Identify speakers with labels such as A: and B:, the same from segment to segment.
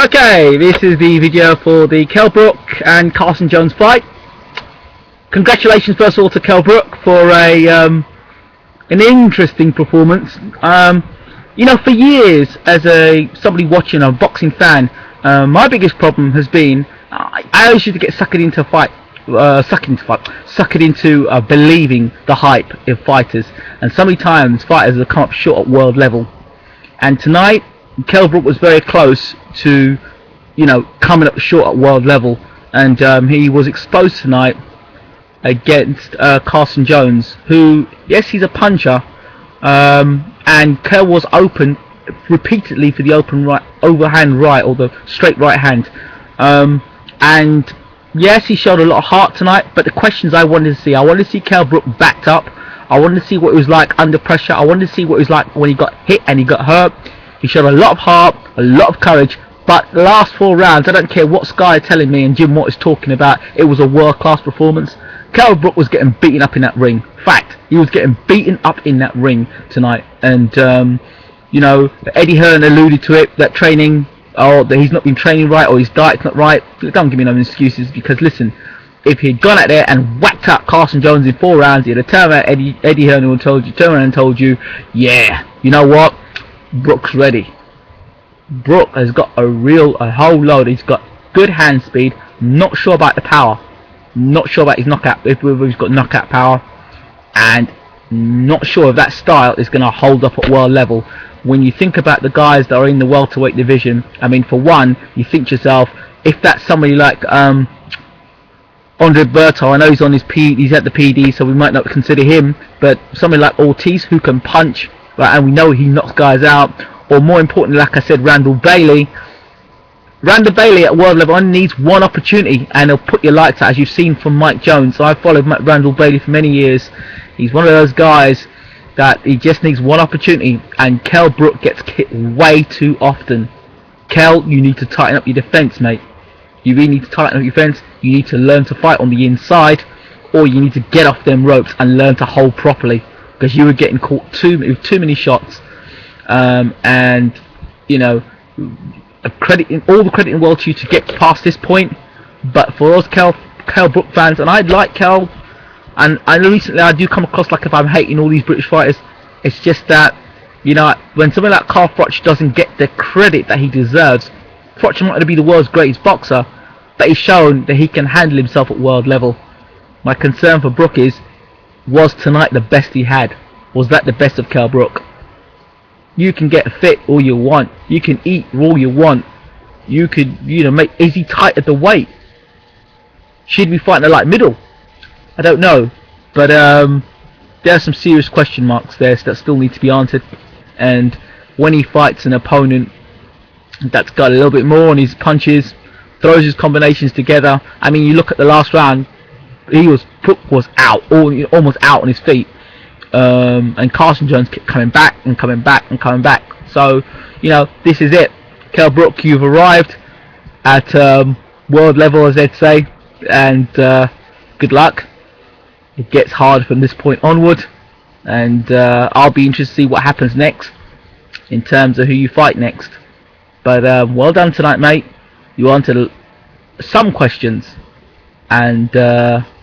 A: Okay, this is the video for the Kell Brook and Carson Jones fight. Congratulations first of all to Kell Brook for an interesting performance. You know, for years as somebody watching, a boxing fan, my biggest problem has been I always used to get sucked into a fight, sucked into believing the hype of fighters, and so many times fighters have come up short at world level. And tonight, Kell Brook was very close to, you know, coming up short at world level, and he was exposed tonight against Carson Jones, who, yes, he's a puncher, and Kell was open repeatedly for the overhand right, or the straight right hand, and yes, he showed a lot of heart tonight. But the questions I wanted to see Kell Brook backed up. I wanted to see what it was like under pressure. I wanted to see what it was like when he got hit and he got hurt. He showed a lot of heart, a lot of courage. But the last 4 rounds, I don't care what Sky are telling me and Jim Watt is talking about, it was a world-class performance. Kell Brook was getting beaten up in that ring. Fact, he was getting beaten up in that ring tonight. And you know, Eddie Hearn alluded to it, that training, or that he's not been training right, or his diet's not right. Don't give me no excuses, because listen, if he'd gone out there and whacked up Carson Jones in 4 rounds, he'd have turned around Eddie Hearn would have turned around and told you, yeah, you know what, Brook's ready. Brook has got a whole load. He's got good hand speed. Not sure about the power. Not sure about his knockout, if he's got knockout power, and not sure if that style is going to hold up at world level. When you think about the guys that are in the welterweight division, I mean, for one, you think to yourself, if that's somebody like Andre Berto, I know he's on he's at the PD, so we might not consider him, but somebody like Ortiz, who can punch, right, and we know he knocks guys out, or more importantly, like I said, Randall Bailey at world level only needs one opportunity and he'll put your lights out, as you've seen from Mike Jones. So I've followed Randall Bailey for many years. He's one of those guys that he just needs one opportunity, and Kell Brook gets hit way too often. Kell, you need to tighten up your defense, mate. You really need to tighten up your defense. You need to learn to fight on the inside, or you need to get off them ropes and learn to hold properly, because you were getting caught with too many shots. And you know, all the credit in the world to you to get past this point. But for us Kell Brook fans, and I like Kell, and recently I do come across like if I'm hating all these British fighters, it's just that, you know, when somebody like Carl Froch doesn't get the credit that he deserves. Froch might not be the world's greatest boxer, but he's shown that he can handle himself at world level. My concern for Brook is, was tonight the best he had? Was that the best of Kell Brook? You can get fit all you want. You can eat all you want. You could, you know, is he tight at the weight? Should we fight in the light middle? I don't know. But there are some serious question marks there that still need to be answered. And when he fights an opponent that's got a little bit more on his punches, throws his combinations together. I mean, you look at the last round, Brook was out, almost out on his feet. And Carson Jones kept coming back and coming back and coming back. So, you know, this is it. Kell Brook, you've arrived at world level, as they'd say, and good luck. It gets hard from this point onward, and I'll be interested to see what happens next in terms of who you fight next. But well done tonight, mate. You answered some questions, and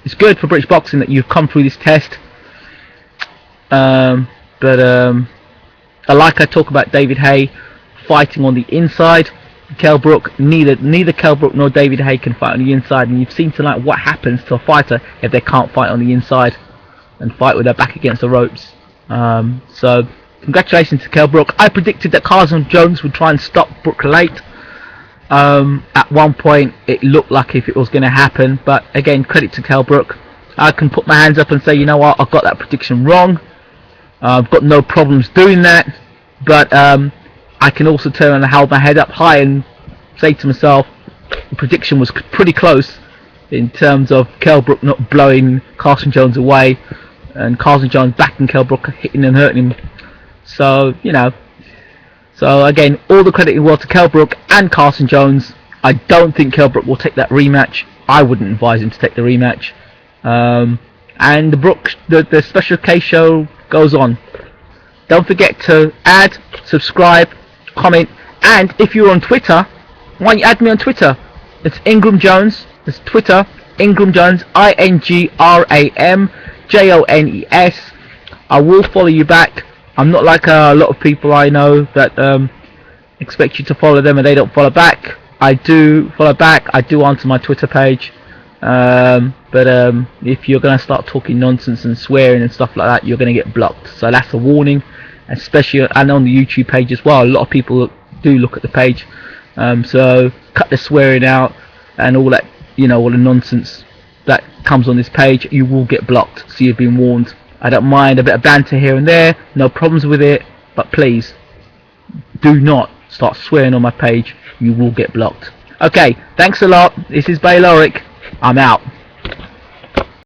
A: it's good for British boxing that you've come through this test. Like I talk about David Haye fighting on the inside, Kell Brook, neither Kell Brook nor David Haye can fight on the inside, and you've seen tonight what happens to a fighter if they can't fight on the inside and fight with their back against the ropes. So congratulations to Kell Brook. I predicted that Carson Jones would try and stop Brook late. At one point it looked like if it was going to happen, but again, credit to Kell Brook. I can put my hands up and say, you know what, I've got that prediction wrong. I've got no problems doing that, but I can also turn and hold my head up high and say to myself, the prediction was pretty close in terms of Kell Brook not blowing Carson Jones away, and Carson Jones backing Kell Brook, hitting and hurting him. So, you know, so again, all the credit in the world to Kell Brook and Carson Jones. I don't think Kell Brook will take that rematch. I wouldn't advise him to take the rematch. And the special case show goes on. Don't forget to add, subscribe, comment, and if you're on Twitter, why don't you add me on Twitter? It's Ingram Jones. It's Twitter, Ingram Jones, INGRAMJONES. I will follow you back. I'm not like a lot of people I know that expect you to follow them and they don't follow back. I do follow back. I do answer my Twitter page. But if you're going to start talking nonsense and swearing and stuff like that, you're going to get blocked. So that's a warning, especially and on the YouTube page as well. A lot of people do look at the page. So cut the swearing out and all that, all the nonsense that comes on this page. You will get blocked, so you've been warned. I don't mind a bit of banter here and there, no problems with it, but please do not start swearing on my page. You will get blocked. Okay, thanks a lot. This is Bayloric. I'm out.